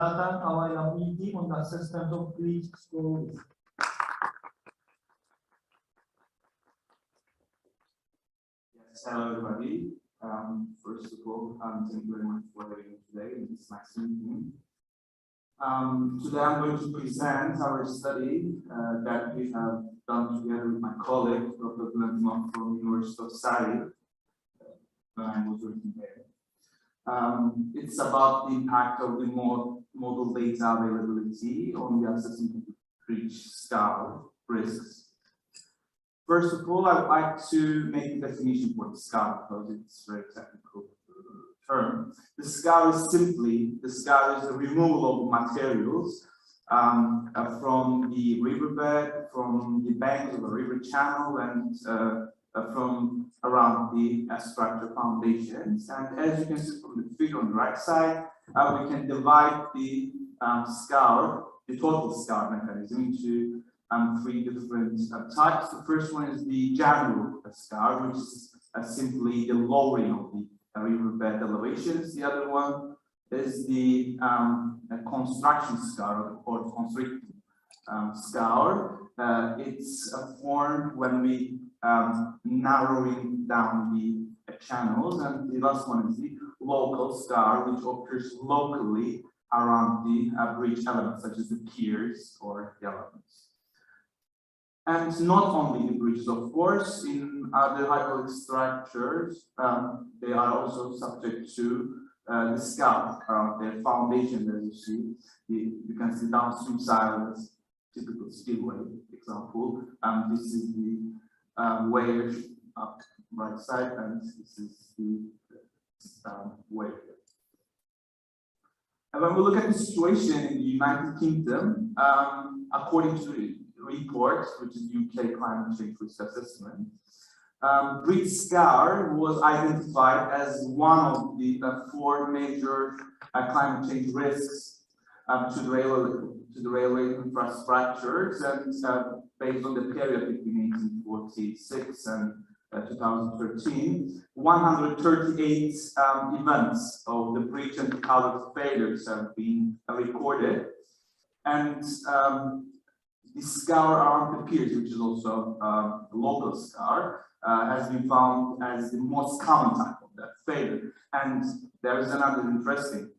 Hasan, our ability on the assessment of breach score risk. Yes, hello everybody. First of all, thank you very much for having me today in this nice meeting. Today I'm going to present our study that we have done together with my colleague, Dr. Glenn from University of Surrey, when I was working there. It's about the impact of the model data availability on the assessment of the breach Scour risks. First of all, I would like to make a definition for the Scour because it's a very technical term. The Scour is the removal of materials from the riverbed, from the banks of a river channel, and from around the structure foundations. And as you can see from the figure on the right side, we can divide the Scour, the total Scour mechanism, into three different types. The first one is the general Scour, which is simply the lowering of the riverbed elevations. The other one is the construction Scour, or constricting Scour. It's formed when we narrowing down the channels, and the last one is the local Scour, which occurs locally around the breach elements, such as the piers or the elements. And not only the bridges, of course, in other hydraulic structures, they are also subject to the Scour around their foundations, as you see. You can see downstream side as typical spillway example. This is the wave up right side, and this is the wave. And when we look at the situation in the United Kingdom, according to the report, which is UK Climate Change Risk Assessment, breach Scour was identified as one of the four major climate change risks to the railway infrastructures, and based on the period between 1946 and 2013, 138 events of the breach and culvert failures have been recorded, and the Scour around the piers, which is also a local Scour, has been found as the most common type of that failure. And there is another interesting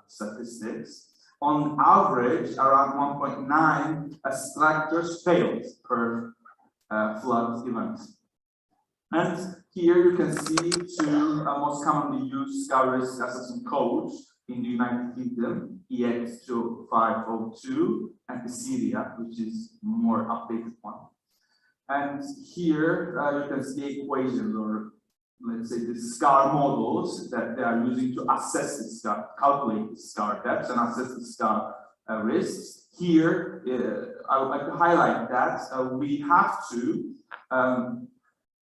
statistics. On average, around 1.9 structures failed per flood event. And here you can see two most commonly used Scour risk assessment codes in the United Kingdom, EX2502, and the Syria, which is more updated one. And here you can see equations, or let's say the Scour models that they are using to assess the Scour, calculate the Scour depths and assess the Scour risks. Here, I would like to highlight that we have to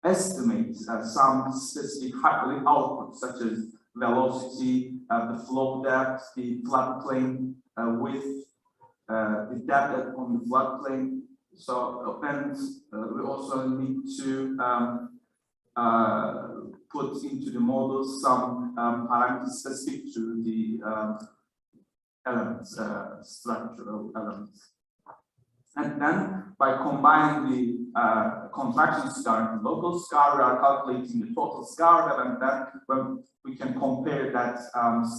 estimate some specific hydraulic outputs, such as velocity, the flow depth, the floodplain width, the depth on the floodplain. So, and we also need to put into the model some parameters specific to the elements, structural elements. And then, by combining the contraction Scour and local Scour, we are calculating the total Scour depth, and then when we can compare that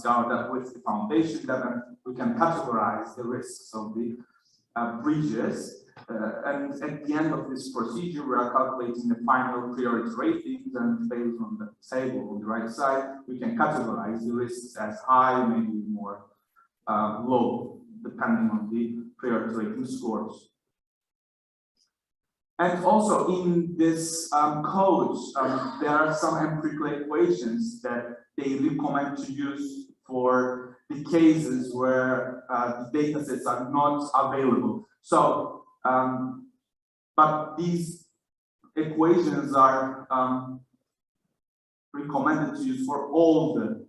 Scour depth with the foundation depth, and we can categorize the risks of the breaches. And at the end of this procedure, we are calculating the final priority ratings, and based on the table on the right side, we can categorize the risks as high, maybe more low, depending on the priority rating scores. And also in this codes, there are some empirical equations that they recommend to use for the cases where the data sets are not available. So, but these equations are recommended to use for all the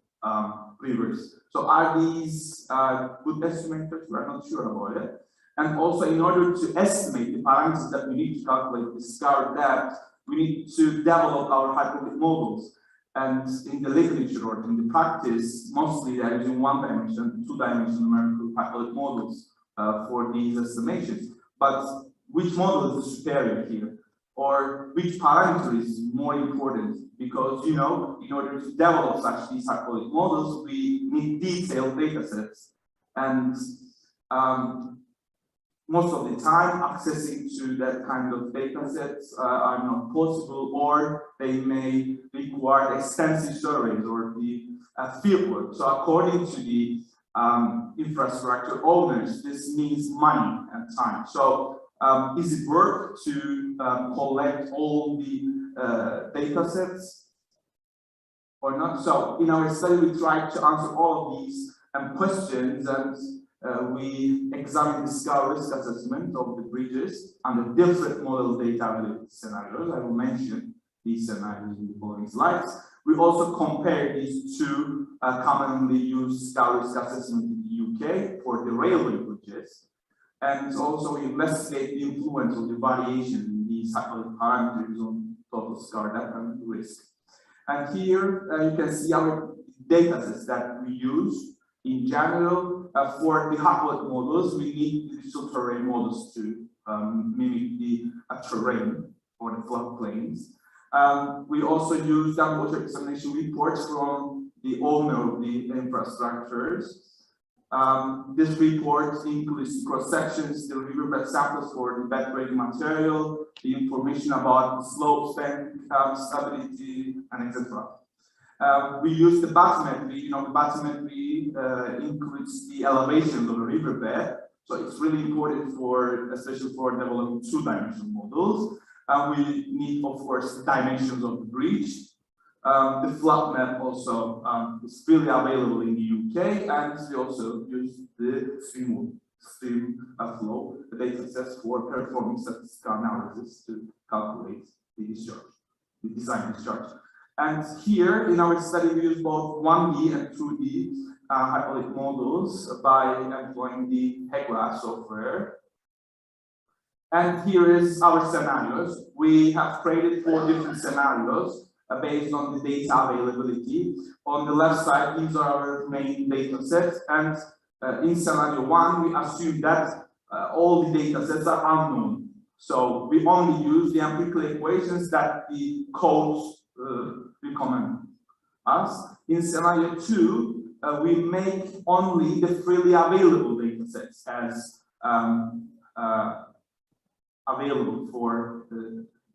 rivers. So are these good estimators? We're not sure about it. And also, in order to estimate the parameters that we need to calculate the Scour depth, we need to develop our hydraulic models. And in the literature or in the practice, mostly they are using one-dimensional, two-dimensional numerical two hyperbolic models for these estimations. But which model is superior here? Or which parameter is more important? Because, you know, in order to develop such these hyperbolic models, we need detailed data sets. And most of the time, accessing to that kind of data sets are not possible, or they may require extensive surveys or the fieldwork. So according to the infrastructure owners, this means money and time. So is it worth to collect all the data sets or not? So in our study, we tried to answer all of these questions, and we examined the Scour risk assessment of the bridges under different model data availability scenarios. I will mention these scenarios in the following slides. We also compared these two commonly used Scour risk assessment in the UK for the railway bridges. And also we investigate the influence of the variation in these hyperbolic parameters on total Scour depth and risk. And here you can see our data sets that we use. In general, for the hyperbolic models, we need digital terrain models to mimic the terrain or the floodplains. We also use water examination reports from the owner of the infrastructures. This report includes cross sections, the riverbed samples for the bed breaking material, the information about the slope strength, stability, and etc. We use the bathymetry. You know, the bathymetry includes the elevation of the riverbed, so it's really important for, especially for developing two-dimensional models. We need, of course, the dimensions of the bridge. The flood map also is freely available in the UK, and we also use the stream flow, the data sets for performing statistical analysis to calculate the discharge, the design discharge. And here in our study, we use both 1D and 2D hyperbolic models by employing the Hegla software. And here is our scenarios. We have created 4 different scenarios based on the data availability. On the left side, these are our main data sets. And in scenario 1, we assume that all the data sets are unknown. So we only use the empirical equations that the codes recommend us. In scenario 2, we make only the freely available data sets as available for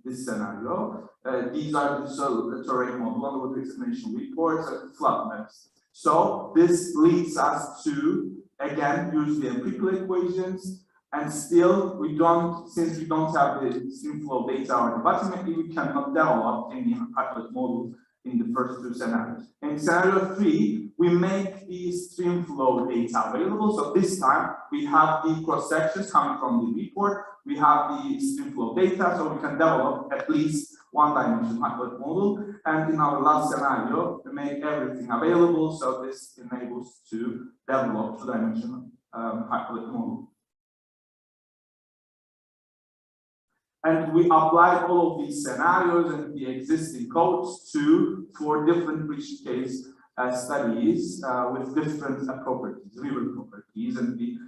this scenario. These are the terrain model, underwater examination reports, and flood maps. So this leads us to again use the empirical equations, and still we don't, since we don't have the stream flow data or the bathymetry, we cannot develop any hyperbolic model in the first 2 scenarios. In scenario 3, we make the stream flow data available. So this time we have the cross sections coming from the report. We have the stream flow data, so we can develop at least 1-dimensional hyperbolic model. And in our last scenario, we make everything available. So this enables to develop 2-dimensional hyperbolic model. And we applied all of these scenarios and the existing codes to 4 different bridge case studies with different properties, river properties, and the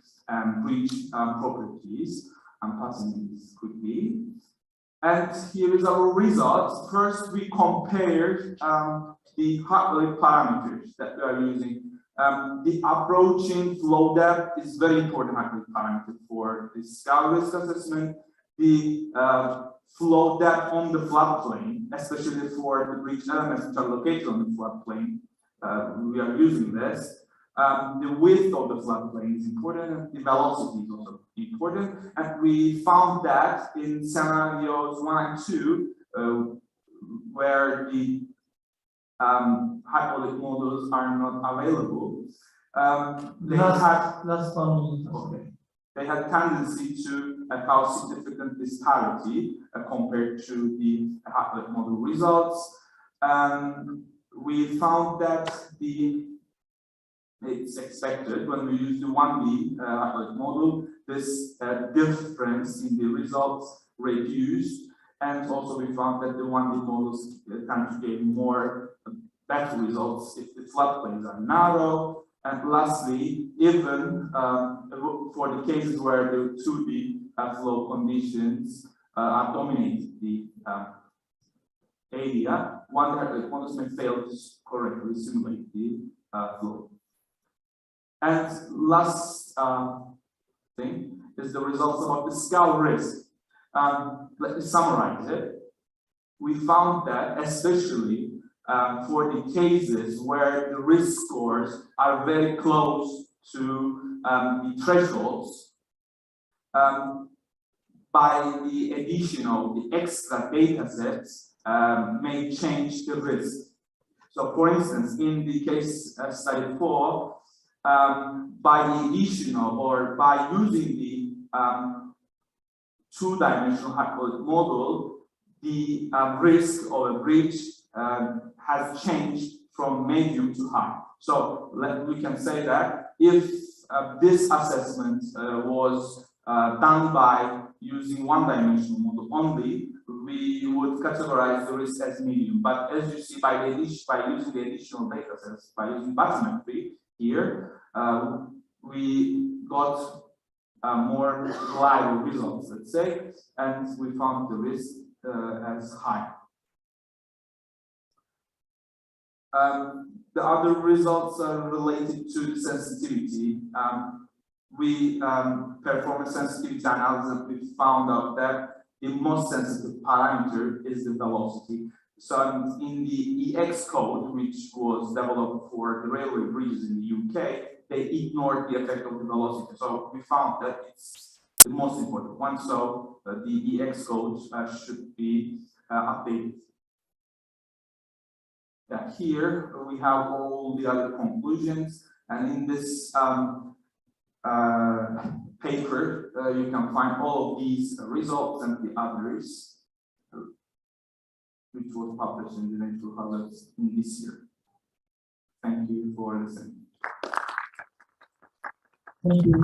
bridge properties. I'm passing these quickly. And here is our results. First, we compared the hyperbolic parameters that we are using. The approaching flow depth is very important hyperbolic parameter for the Scour risk assessment. The flow depth on the floodplain, especially for the bridge elements which are located on the floodplain, we are using this. The width of the floodplain is important, and the velocity is also important. And we found that in scenarios 1 and 2, where the hyperbolic models are not available, they had tendency to have significant disparity compared to the hyperbolic model results. We found that it's expected when we use the 1D hyperbolic model, this difference in the results reduced, and also we found that the 1D models tend to gain better results if the floodplains are narrow And lastly, even for the cases where the 2D flow conditions are dominating the area, one may fail to correctly simulate the flow. And last thing is the results about the Scour risk. Let me summarize it. We found that especially for the cases where the risk scores are very close to the thresholds, by the addition of the extra data sets may change the risk. So for instance, in the case study 4, by the additional or by using the two-dimensional hyperbolic model, the risk of a breach has changed from medium to high. So we can say that if this assessment was done by using one-dimensional model only, we would categorize the risk as medium. But as you see, by using the additional data sets, by using bathymetry here, we got more reliable results, let's say, and we found the risk as high. The other results are related to the sensitivity. We performed a sensitivity analysis and we found out that the most sensitive parameter is the velocity. So in the EX code, which was developed for the railway bridges in the UK, they ignored the effect of the velocity. So we found that it's the most important one. So the EX code should be updated. Here we have all the other conclusions, and in this paper you can find all of these results and the others, which was published in the Natural Hazards in this year. Thank you for listening. Thank you.